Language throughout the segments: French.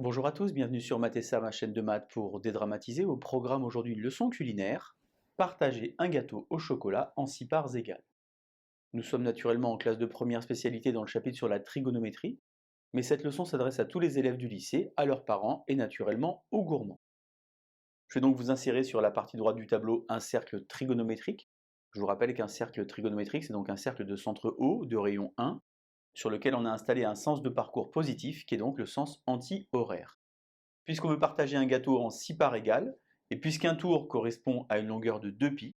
Bonjour à tous, bienvenue sur Matessa, ma chaîne de maths pour dédramatiser. Au programme aujourd'hui, leçon culinaire, partager un gâteau au chocolat en 6 parts égales. Nous sommes naturellement en classe de première spécialité dans le chapitre sur la trigonométrie, mais cette leçon s'adresse à tous les élèves du lycée, à leurs parents et naturellement aux gourmands. Je vais donc vous insérer sur la partie droite du tableau un cercle trigonométrique. Je vous rappelle qu'un cercle trigonométrique, c'est donc un cercle de centre O, de rayon 1, sur lequel on a installé un sens de parcours positif, qui est donc le sens anti-horaire. Puisqu'on veut partager un gâteau en 6 parts égales, et puisqu'un tour correspond à une longueur de 2π,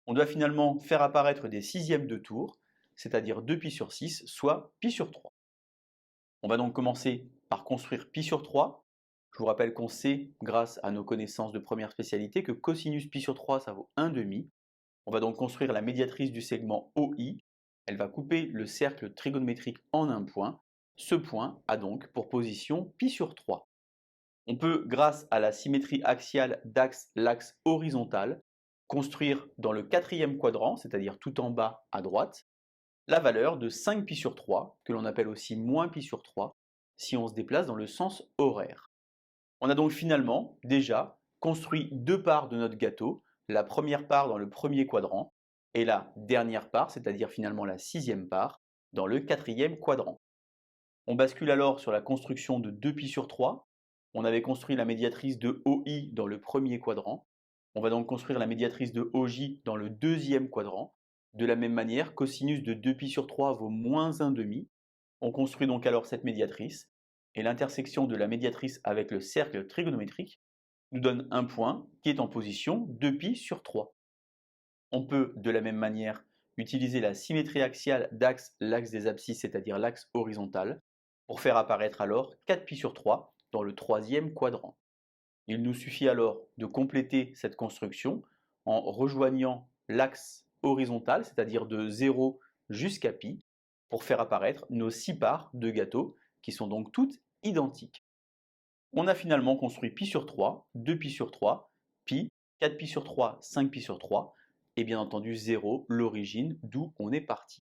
on doit finalement faire apparaître des sixièmes de tour, c'est-à-dire 2π sur 6, soit π sur 3. On va donc commencer par construire π sur 3. Je vous rappelle qu'on sait, grâce à nos connaissances de première spécialité, que cosinus π sur 3, ça vaut 1/2. On va donc construire la médiatrice du segment OI. Elle va couper le cercle trigonométrique en un point. Ce point a donc pour position π sur 3. On peut, grâce à la symétrie axiale l'axe horizontal, construire dans le quatrième quadrant, c'est-à-dire tout en bas à droite, la valeur de 5π sur 3, que l'on appelle aussi moins π sur 3, si on se déplace dans le sens horaire. On a donc finalement déjà construit deux parts de notre gâteau, la première part dans le premier quadrant, et la dernière part, c'est-à-dire finalement la sixième part, dans le quatrième quadrant. On bascule alors sur la construction de 2π sur 3. On avait construit la médiatrice de OI dans le premier quadrant. On va donc construire la médiatrice de OJ dans le deuxième quadrant. De la même manière, cosinus de 2π sur 3 vaut moins 1/2. On construit donc alors cette médiatrice. Et l'intersection de la médiatrice avec le cercle trigonométrique nous donne un point qui est en position 2π sur 3. On peut de la même manière utiliser la symétrie axiale l'axe des abscisses, c'est-à-dire l'axe horizontal, pour faire apparaître alors 4π sur 3 dans le troisième quadrant. Il nous suffit alors de compléter cette construction en rejoignant l'axe horizontal, c'est-à-dire de 0 jusqu'à π, pour faire apparaître nos 6 parts de gâteau qui sont donc toutes identiques. On a finalement construit π sur 3, 2π sur 3, π, 4π sur 3, 5π sur 3, et bien entendu 0, l'origine d'où on est parti.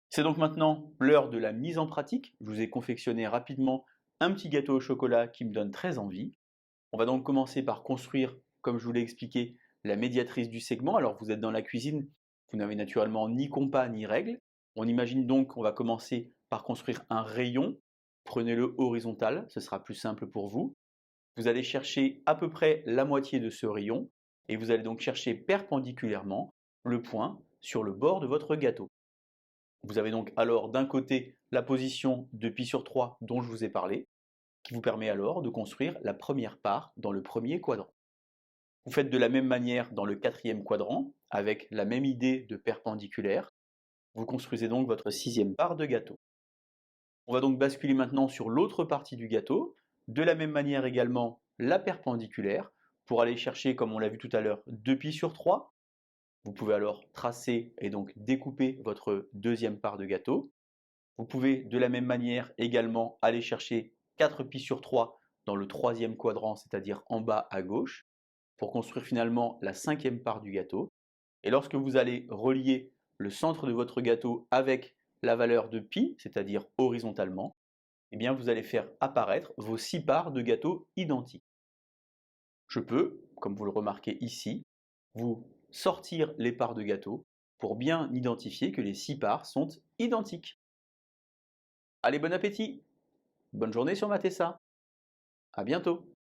C'est donc maintenant l'heure de la mise en pratique. Je vous ai confectionné rapidement un petit gâteau au chocolat qui me donne très envie. On va donc commencer par construire, comme je vous l'ai expliqué, la médiatrice du segment. Alors vous êtes dans la cuisine, vous n'avez naturellement ni compas ni règle. On imagine donc qu'on va commencer par construire un rayon. Prenez-le horizontal, ce sera plus simple pour vous. Vous allez chercher à peu près la moitié de ce rayon et vous allez donc chercher perpendiculairement le point sur le bord de votre gâteau. Vous avez donc alors d'un côté la position de π sur 3 dont je vous ai parlé, qui vous permet alors de construire la première part dans le premier quadrant. Vous faites de la même manière dans le quatrième quadrant, avec la même idée de perpendiculaire. Vous construisez donc votre sixième part de gâteau. On va donc basculer maintenant sur l'autre partie du gâteau, de la même manière également la perpendiculaire, pour aller chercher, comme on l'a vu tout à l'heure, 2π sur 3. Vous pouvez alors tracer et donc découper votre deuxième part de gâteau. Vous pouvez de la même manière également aller chercher 4π sur 3 dans le troisième quadrant, c'est-à-dire en bas à gauche, pour construire finalement la cinquième part du gâteau. Et lorsque vous allez relier le centre de votre gâteau avec la valeur de π, c'est-à-dire horizontalement, eh bien vous allez faire apparaître vos 6 parts de gâteau identiques. Je peux, comme vous le remarquez ici, vous sortir les parts de gâteau pour bien identifier que les 6 parts sont identiques. Allez, bon appétit! Bonne journée sur Matessa. À bientôt!